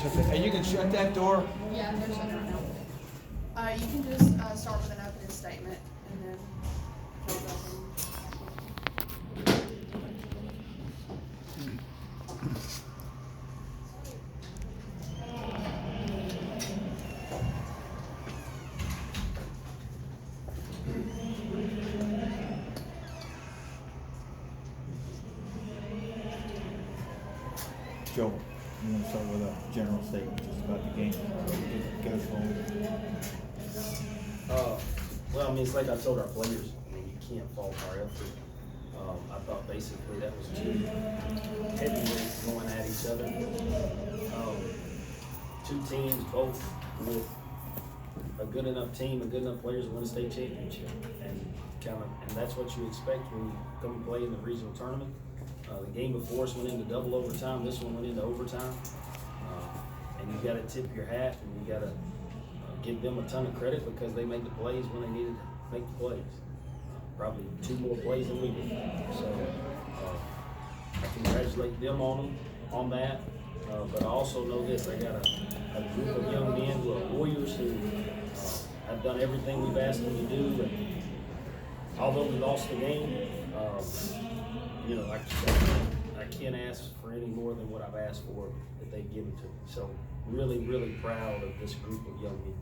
And you can shut that door. Yeah, they're shut right now. You can just start with an opening statement and then go back Joel, you want to start with a general statement just about the game? Go forward. Well, I mean, it's like I told our players, I mean, you can't fault our effort. I thought basically that was two heavyweights going at each other. Two teams, both with a good enough team and good enough players to win a state championship. And that's what you expect when you come and play in the regional tournament. The game before us went into double overtime. This one went into overtime. And you got to tip your hat, and you got to give them a ton of credit because they made the plays when they needed to make the plays. Probably two more plays than we did. So I congratulate them on that. But I also know this: I got a group of young men who are warriors who have done everything we've asked them to do. And although we lost the game, you know, I can't ask for any more than what I've asked for that they've given to me. So really, really proud of this group of young men.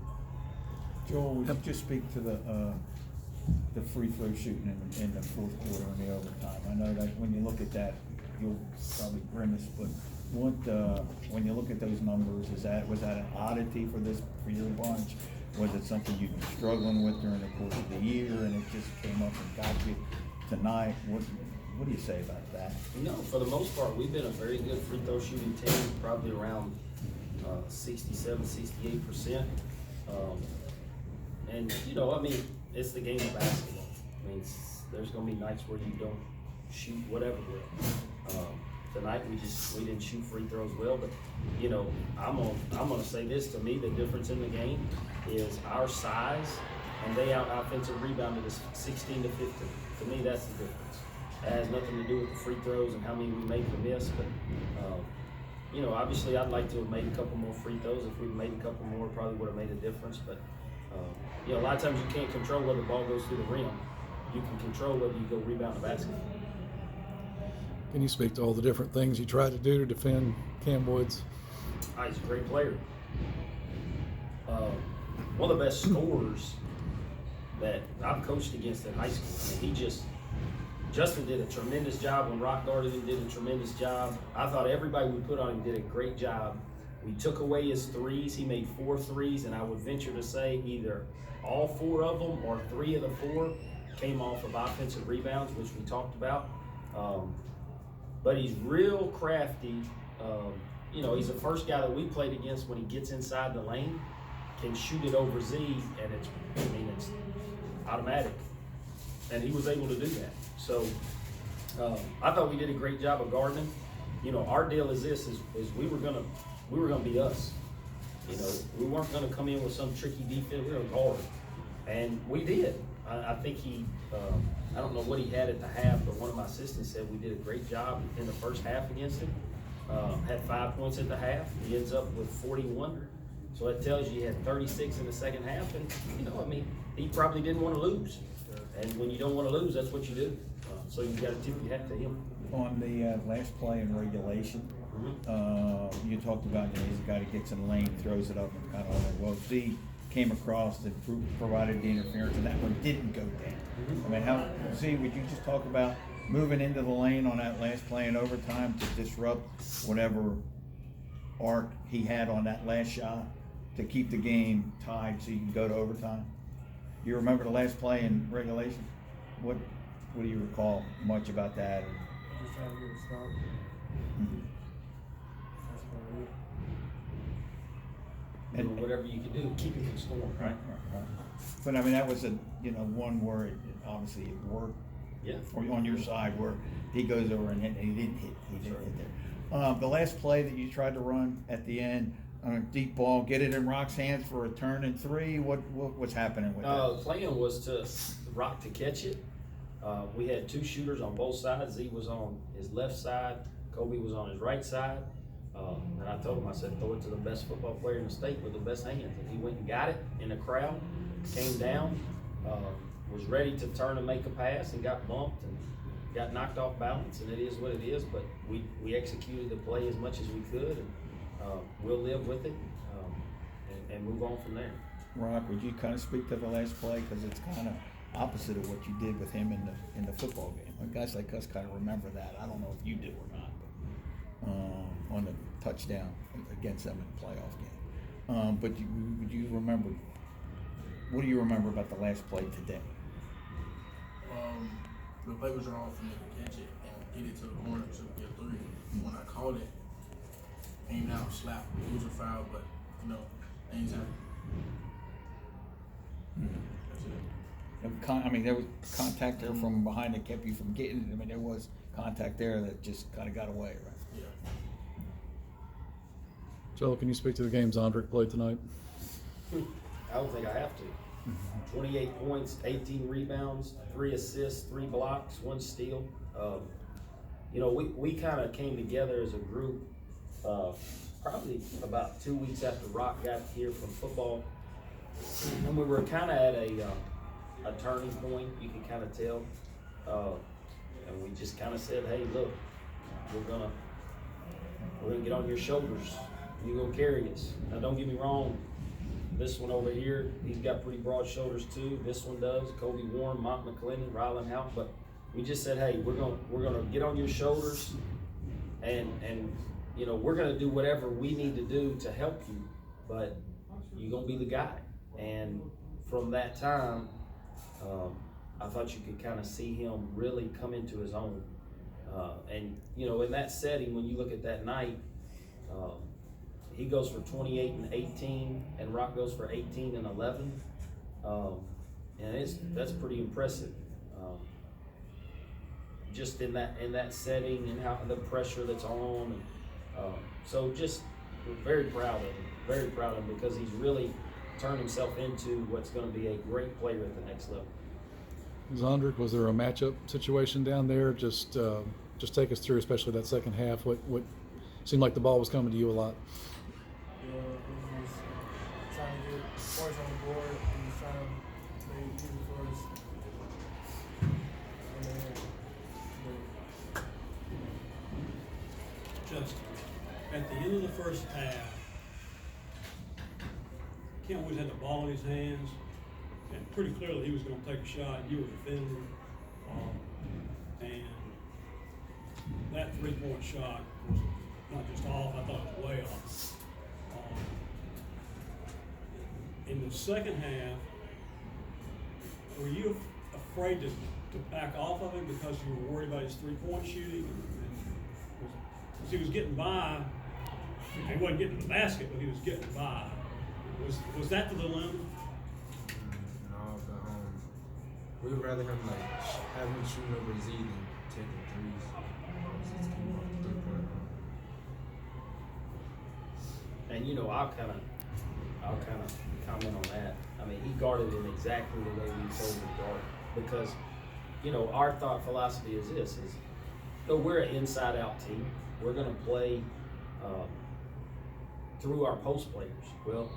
Joel, would you just speak to the free throw shooting in the fourth quarter and the overtime? I know that when you look at that, you'll probably grimace, but when you look at those numbers, was that an oddity for your bunch? Was it something you've been struggling with during the course of the year and it just came up and got you tonight? What do you say about that? You know, for the most part, we've been a very good free throw shooting team, probably around 67, 68%. And, you know, I mean, it's the game of basketball. I mean, there's going to be nights where you don't shoot whatever well. Tonight we didn't shoot free throws well, but, you know, I'm gonna say this: to me, the difference in the game is our size, and they offensive rebounded us 16 to 15. To me, that's the difference. It has nothing to do with the free throws and how many we make or miss, but you know, obviously I'd like to have made a couple more free throws. If we'd made a couple more, it probably would have made a difference. But you know, a lot of times you can't control whether the ball goes through the rim. You can control whether you go rebound the basket. Can you speak to all the different things you tried to do to defend Cam Woods? He's a great player. One of the best scorers that I've coached against in high school. I mean, Justin did a tremendous job when Rock guarded him, did a tremendous job. I thought everybody we put on him did a great job. We took away his threes. He made 4 threes, and I would venture to say either all 4 of them or 3 of the 4 came off of offensive rebounds, which we talked about. But he's real crafty. You know, he's the first guy that we played against when he gets inside the lane, can shoot it over Z, and it's automatic. And he was able to do that. So I thought we did a great job of guarding him. You know, our deal is this: is we were gonna be us. You know, we weren't gonna come in with some tricky defense. We were gonna guard, and we did. I think I don't know what he had at the half, but one of my assistants said we did a great job in the first half against him. Had 5 points at the half. He ends up with 41. So that tells you he had 36 in the second half. And, you know, I mean, he probably didn't want to lose. And when you don't want to lose, that's what you do. So you got to tip your hat to him. On the last play in regulation, you talked about he's a guy that gets in the lane, throws it up, and kind of well, Z came across and provided the interference, and that one didn't go down. I mean, Z, would you just talk about moving into the lane on that last play in overtime to disrupt whatever arc he had on that last shot to keep the game tied so you can go to overtime? You remember the last play in regulation? What do you recall much about that? Just trying to get a start. That's about it. And whatever you can do, keep it from scoring, right? But I mean, that was one where obviously it worked. Yeah. On your side where he goes over and hit, and he didn't hit there. The last play that you tried to run at the end, on a deep ball, get it in Rock's hands for a turn and 3. What's happening with that? The plan was to Rock to catch it. We had 2 shooters on both sides. Z was on his left side. Kobe was on his right side. And I told him, I said, throw it to the best football player in the state with the best hands. And he went and got it in the crowd, came down, was ready to turn and make a pass and got bumped and got knocked off balance, and it is what it is, but we executed the play as much as we could, and we'll live with it and move on from there. Rock, would you kind of speak to the last play, because it's kind of opposite of what you did with him in the football game? Guys like us kind of remember that. I don't know if you do or not, but on the touchdown against them in the playoff game. But would you remember? What do you remember about the last play today? The play was wrong for me to catch it and get it to the corner to get a 3. When I called it, aimed out, slap. It was a foul, but things happen. That's it. I mean, there was contact there from behind that kept you from getting it. I mean, there was contact there that just kind of got away, right? Yeah. Joel, can you speak to the game Zondrick played tonight? I don't think I have to. 28 points, 18 rebounds, 3 assists, 3 blocks, 1 steal. We kind of came together as a group probably about 2 weeks after Rock got here from football. And we were kind of at a turning point, you can kind of tell. And we just kind of said, hey, look, we're gonna get on your shoulders. You're gonna carry us. Now, don't get me wrong. This one over here, he's got pretty broad shoulders too. This one does. Kobe Warren, Mont McClennan, Rylan Hout. But we just said, hey, we're gonna get on your shoulders, and we're gonna do whatever we need to do to help you. But you're gonna be the guy. And from that time, I thought you could kind of see him really come into his own. And in that setting, when you look at that night. He goes for 28 and 18, and Rock goes for 18 and 11, and that's pretty impressive. Just in that setting and how the pressure that's on, so just we're very proud of him because he's really turned himself into what's going to be a great player at the next level. Zondrick, was there a matchup situation down there? Just take us through, especially that second half. What seemed like the ball was coming to you a lot. Yeah, he was trying to get points on the board. He was trying to make it for us. Justin, at the end of the first half, Kent Woods had the ball in his hands, and pretty clearly he was going to take a shot, and you were defending. And that 3-point shot was not just off, I thought it was way off. In the second half, were you afraid to back off of him because you were worried about his 3-point shooting? Because he was getting by. He wasn't getting to the basket, but he was getting by. Was that the dilemma? No, but we would rather him have him shooting over Z than taking threes. Since he keep on 3-point. And I'll kind of comment on that. I mean, he guarded him exactly the way we told him to guard him. Because, our thought philosophy is this: we're an inside-out team. We're going to play through our post players. Well,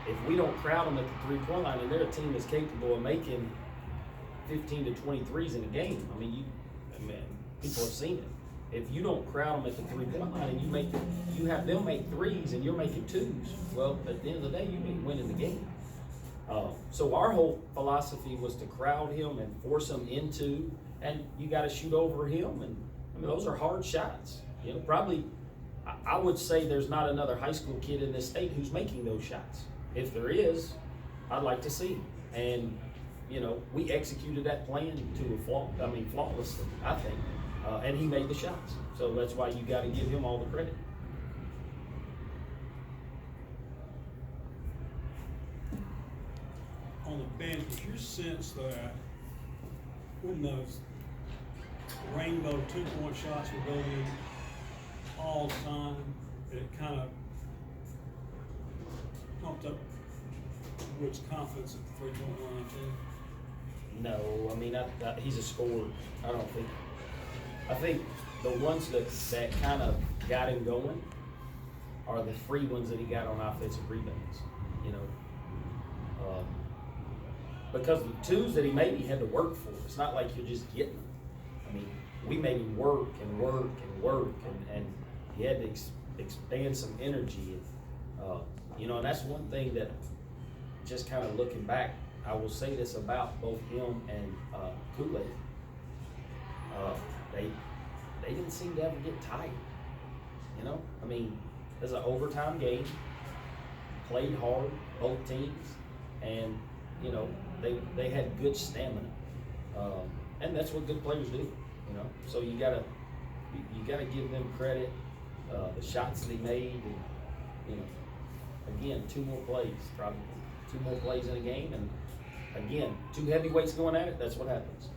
if we don't crowd them at the 3-point line, and they're a team that's capable of making 15 to 23s in a game. I mean, people have seen it. If you don't crowd them at the 3-point line and you have them make 3s and you're making 2s, well, at the end of the day, you ain't winning the game. So our whole philosophy was to crowd him and force him into, and you got to shoot over him. And I mean, those are hard shots. Probably, I would say there's not another high school kid in this state who's making those shots. If there is, I'd like to see. And we executed that plan to flawlessly, I think. And he made the shots. So that's why you got to give him all the credit. On the bench, was your sense that when those rainbow 2-point shots were going in all the time, it kind of pumped up Wood's confidence at the 3-point line too? No, I mean, he's a scorer. I think the ones that kind of got him going are the free ones that he got on offensive rebounds, you know. Because the twos that he made, he had to work for. It's not like you're just getting them. I mean, we made him work and work and work, and he had to expand some energy. You know, and that's one thing that, just kind of looking back, I will say this about both him and Kool-Aid. They didn't seem to ever get tired. You know, I mean, there's an overtime game, played hard, both teams, and you know, they had good stamina, and that's what good players do. You know, so you gotta give them credit. The shots that he made, and you know, again, 2 more plays, probably 2 more plays in a game, and again, 2 heavyweights going at it. That's what happens.